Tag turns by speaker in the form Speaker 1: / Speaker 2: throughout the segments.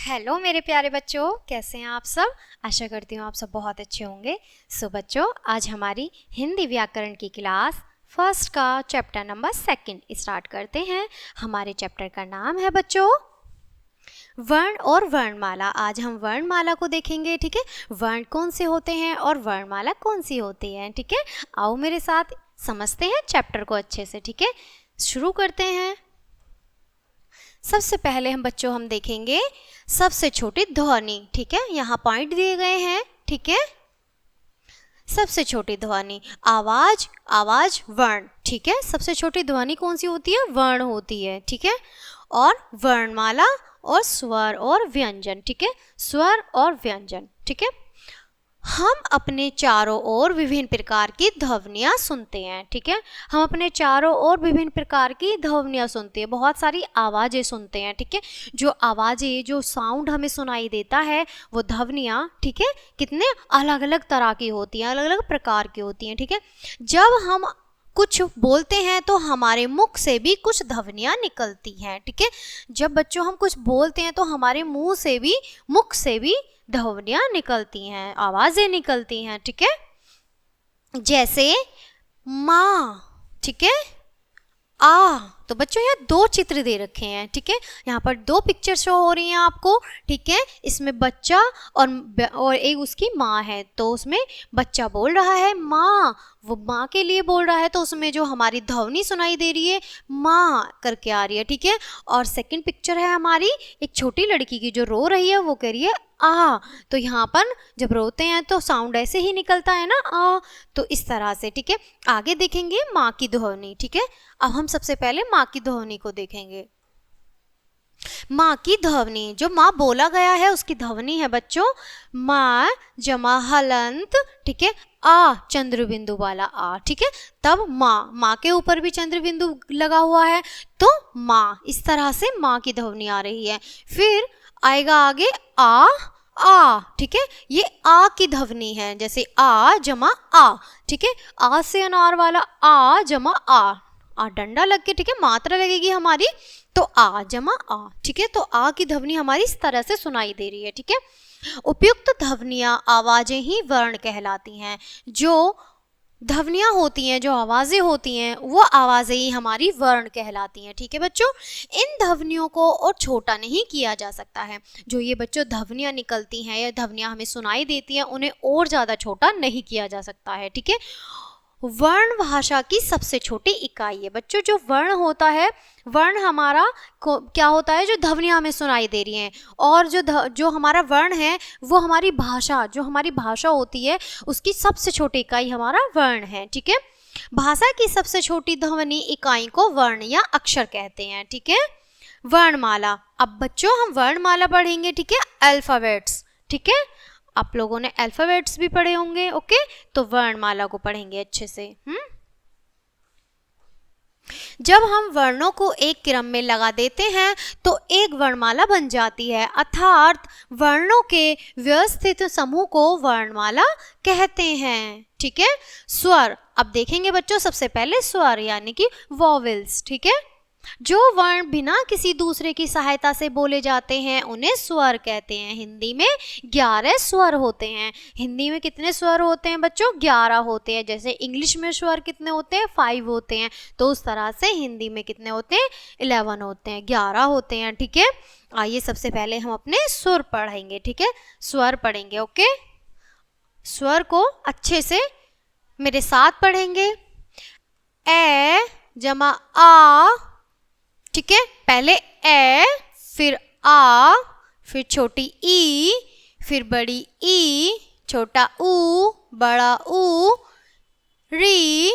Speaker 1: Hello मेरे प्यारे बच्चों, कैसे हैं आप सब। आशा करती हूँ आप सब बहुत अच्छे होंगे। सो बच्चों, आज हमारी हिंदी व्याकरण की क्लास फर्स्ट का चैप्टर नंबर 2 स्टार्ट करते हैं। हमारे चैप्टर का नाम है बच्चों वर्ण और वर्णमाला। आज हम वर्णमाला को देखेंगे, ठीक है। वर्ण कौन से होते हैं और वर्णमाला कौन सी होती है, ठीक है। आओ मेरे साथ समझते हैं चैप्टर को अच्छे से, ठीक है। शुरू करते हैं। सबसे पहले हम देखेंगे सबसे छोटी ध्वनि, ठीक है। यहाँ पॉइंट दिए गए हैं, ठीक है। सबसे छोटी ध्वनि आवाज, आवाज वर्ण, ठीक है। सबसे छोटी ध्वनि कौन सी होती है? वर्ण होती है, ठीक है। और वर्णमाला और स्वर और व्यंजन, ठीक है। स्वर और व्यंजन, ठीक है। हम अपने चारों ओर विभिन्न प्रकार की ध्वनियाँ सुनते हैं, ठीक है। हम अपने चारों ओर विभिन्न प्रकार की ध्वनियाँ सुनते हैं, बहुत सारी आवाज़ें सुनते हैं, ठीक है। जो आवाज़ें, जो साउंड हमें सुनाई देता है वो ध्वनियाँ, ठीक है, कितने अलग अलग तरह की होती हैं, अलग अलग प्रकार की होती हैं, ठीक है। जब हम कुछ बोलते हैं तो हमारे मुख से भी कुछ ध्वनियाँ निकलती हैं, ठीक है। जब बच्चों हम कुछ बोलते हैं तो हमारे मुंह से भी, मुख से भी ध्वनियाँ निकलती हैं, आवाज़ें निकलती हैं, ठीक है। जैसे माँ, ठीक है, आ। तो बच्चों यहाँ दो चित्र दे रखे हैं, ठीक है। यहाँ पर दो पिक्चर शो हो रही हैं आपको, ठीक है। इसमें बच्चा और एक उसकी माँ है, तो उसमें बच्चा बोल रहा है माँ, वो माँ के लिए बोल रहा है, तो उसमें जो हमारी ध्वनि सुनाई दे रही है माँ करके आ रही है, ठीक है। और सेकंड पिक्चर है हमारी एक छोटी लड़की की जो रो रही है, वो कह रही है आ। तो यहाँ पर जब रोते हैं तो साउंड ऐसे ही निकलता है ना, आ। तो इस तरह से, ठीक है। आगे देखेंगे माँ की ध्वनि, ठीक है। अब हम सबसे पहले माँ की ध्वनि को देखेंगे। माँ की ध्वनि, जो माँ बोला गया है उसकी ध्वनि है बच्चों माँ जमा हलंत, ठीक है। आ चंद्र बिंदु वाला आ, ठीक है। तब माँ, माँ के ऊपर भी चंद्र बिंदु लगा हुआ है, तो माँ, इस तरह से माँ की ध्वनि आ रही है। फिर आएगा आगे आ, ठीक है। ये आ की ध्वनि है, जैसे आ जमा आ, ठीक है। आ से अनार वाला आ जमा आ डंडा लग के, ठीक है, मात्रा लगेगी हमारी, तो आ जमा आ, ठीक है। तो आ की ध्वनि हमारी इस तरह से सुनाई दे रही है, ठीक है। उपयुक्त ध्वनियाँ आवाजें ही वर्ण कहलाती हैं। जो ध्वनियाँ होती हैं, जो आवाज़ें होती हैं, वो आवाज़ें ही हमारी वर्ण कहलाती हैं, ठीक है बच्चों। इन ध्वनियों को और छोटा नहीं किया जा सकता है। जो ये बच्चों ध्वनियाँ निकलती हैं या ध्वनियाँ हमें सुनाई देती हैं, उन्हें और ज़्यादा छोटा नहीं किया जा सकता है, ठीक है। वर्ण भाषा की सबसे छोटी इकाई है बच्चों। जो वर्ण होता है, वर्ण हमारा क्या होता है? जो ध्वनियाँ हमें सुनाई दे रही हैं, और जो हमारा वर्ण है वो हमारी भाषा, जो हमारी भाषा होती है उसकी सबसे छोटी इकाई हमारा वर्ण है, ठीक है। भाषा की सबसे छोटी ध्वनि इकाई को वर्ण या अक्षर कहते हैं, ठीक है। वर्णमाला, अब बच्चों हम वर्णमाला पढ़ेंगे, ठीक है, अल्फाबेट्स, ठीक है। आप लोगों ने अल्फाबेट्स भी पढ़े होंगे, ओके। तो वर्णमाला को पढ़ेंगे अच्छे से। जब हम वर्णों को एक क्रम में लगा देते हैं तो एक वर्णमाला बन जाती है, अर्थात वर्णों के व्यवस्थित समूह को वर्णमाला कहते हैं, ठीक है। स्वर, अब देखेंगे बच्चों सबसे पहले स्वर यानी कि वॉवेल्स, ठीक है। जो वर्ण बिना किसी दूसरे की सहायता से बोले जाते हैं उन्हें स्वर कहते हैं। हिंदी में 11 स्वर होते हैं। हिंदी में कितने स्वर होते हैं बच्चों? 11 होते हैं। जैसे इंग्लिश में स्वर कितने होते हैं? 5 होते हैं। तो उस तरह से हिंदी में कितने होते हैं? 11 होते हैं, 11 होते हैं, ठीक है। आइए सबसे पहले हम अपने सुर पढ़ेंगे, ठीक है, स्वर पढ़ेंगे, ओके। स्वर को अच्छे से मेरे साथ पढ़ेंगे। ए जमा आ, ठीक है। पहले ए, फिर आ, फिर छोटी ई, फिर बड़ी ई, छोटा ऊ, बड़ा ऊ, री,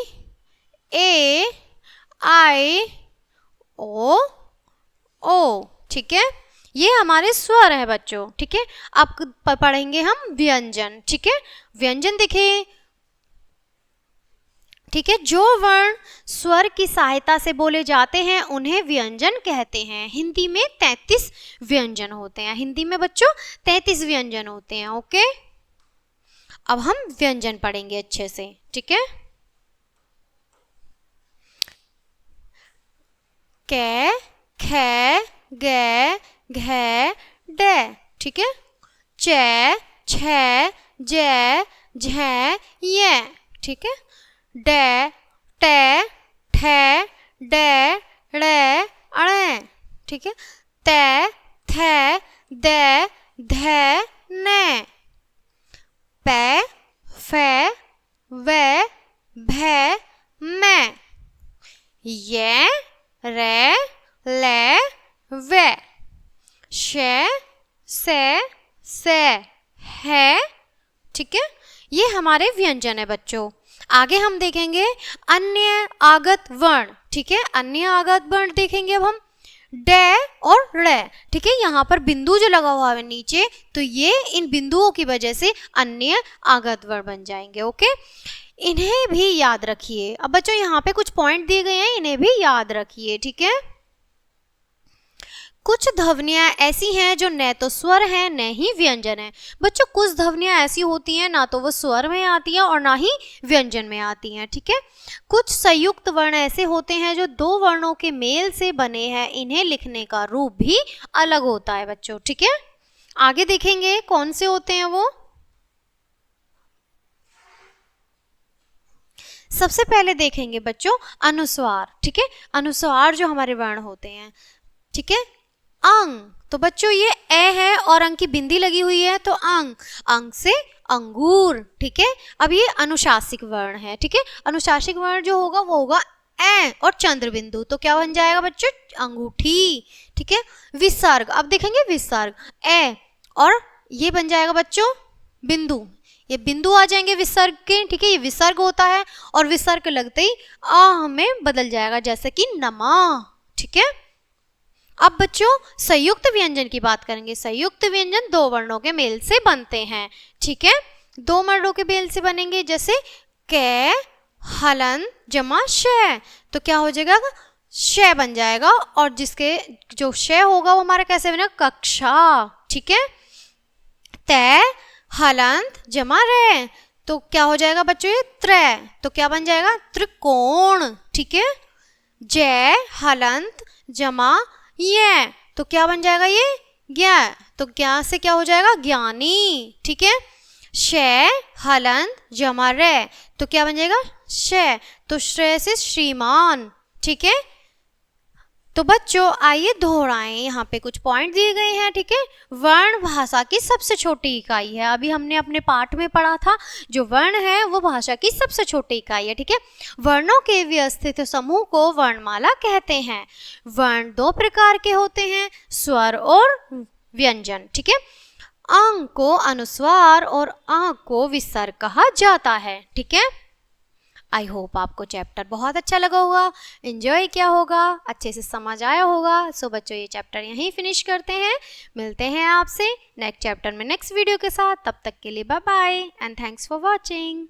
Speaker 1: ए, आई, ओ, ठीक है। ये हमारे स्वर है बच्चों, ठीक है। अब पढ़ेंगे हम व्यंजन, ठीक है। व्यंजन देखिए, ठीक है। जो वर्ण स्वर की सहायता से बोले जाते हैं उन्हें व्यंजन कहते हैं। हिंदी में 33 व्यंजन होते हैं। हिंदी में बच्चों 33 व्यंजन होते हैं, ओके। अब हम व्यंजन पढ़ेंगे अच्छे से, ठीक है। कै, खे, गे, घे, डे, ठीक है। चे, छे, जे, झे, ये, ठीक है। डे, टे, ठे, डे, ड़े, अड़े, ठीक है। ते, थे, दे, धे, ने। पे, फे, वे, भे, मैं। ये, रे, ले, वे। शे, से, है, ठीक है। ये हमारे व्यंजन है बच्चों। आगे हम देखेंगे अन्य आगत वर्ण, ठीक है। अन्य आगत वर्ण देखेंगे अब हम डे और ड़े, ठीक है। यहाँ पर बिंदु जो लगा हुआ है नीचे, तो ये इन बिंदुओं की वजह से अन्य आगत वर्ण बन जाएंगे। ओके, इन्हें भी याद रखिए। अब बच्चों यहाँ पे कुछ पॉइंट दिए गए हैं, इन्हें भी याद रखिए, ठीक है। कुछ ध्वनियां ऐसी हैं जो न तो स्वर हैं न ही व्यंजन है। बच्चों कुछ ध्वनियां ऐसी होती हैं ना तो वो स्वर में आती हैं और ना ही व्यंजन में आती हैं, ठीक है। कुछ संयुक्त वर्ण ऐसे होते हैं जो दो वर्णों के मेल से बने हैं, इन्हें लिखने का रूप भी अलग होता है बच्चों, ठीक है। आगे देखेंगे कौन से होते हैं वो। सबसे पहले देखेंगे बच्चों अनुस्वार, ठीक है। अनुस्वार जो हमारे वर्ण होते हैं, ठीक है। अंग, तो बच्चों ये ए है और अंग की बिंदी लगी हुई है, तो अंग, अंग से अंगूर, ठीक है। अब ये अनुशासिक वर्ण है, ठीक है। अनुशासिक वर्ण जो होगा वो होगा ए और चंद्र बिंदु, तो क्या बन जाएगा बच्चों, अंगूठी, ठीक है। विसर्ग, अब देखेंगे विसर्ग, ए और ये बन जाएगा बच्चों बिंदु, ये बिंदु आ जाएंगे विसर्ग के, ठीक है। ये विसर्ग होता है और विसर्ग लगते ही आ में बदल जाएगा, जैसे कि नमा, ठीक है। अब बच्चों संयुक्त व्यंजन की बात करेंगे। संयुक्त व्यंजन दो वर्णों के मेल से बनते हैं, ठीक है। दो वर्णों के मेल से बनेंगे, जैसे कै, हलन जमा शय, तो क्या हो जाएगा, शय बन जाएगा, और जिसके जो शय होगा वो हमारा कैसे बनेगा, कक्षा, ठीक है। तय, हलंत जमा रे, तो क्या हो जाएगा बच्चों, ये त्रय, तो क्या बन जाएगा, त्रिकोण, ठीक है। जय, हलंत जमा ये, तो क्या बन जाएगा, ये ज्ञ, तो ज्ञ से क्या हो जाएगा, ज्ञानी, ठीक है। शय, हलंत जमा रे, तो क्या बन जाएगा, शय, तो श्रेय से श्रीमान, ठीक है। तो बच्चों आइए दोहराएं, यहाँ पे कुछ पॉइंट दिए गए हैं, ठीक है। वर्ण भाषा की सबसे छोटी इकाई है, अभी हमने अपने पाठ में पढ़ा था, जो वर्ण है वो भाषा की सबसे छोटी इकाई है, ठीक है। वर्णों के व्यवस्थित समूह को वर्णमाला कहते हैं। वर्ण दो प्रकार के होते हैं, स्वर और व्यंजन, ठीक है। अंग को अनुस्वार और आ को विसर्ग कहा जाता है, ठीक है। आई होप आपको चैप्टर बहुत अच्छा लगा होगा, एंजॉय किया होगा, अच्छे से समझ आया होगा। सो बच्चों ये चैप्टर यहीं फिनिश करते हैं, मिलते हैं आपसे नेक्स्ट चैप्टर में नेक्स्ट वीडियो के साथ। तब तक के लिए bye bye and thanks for watching.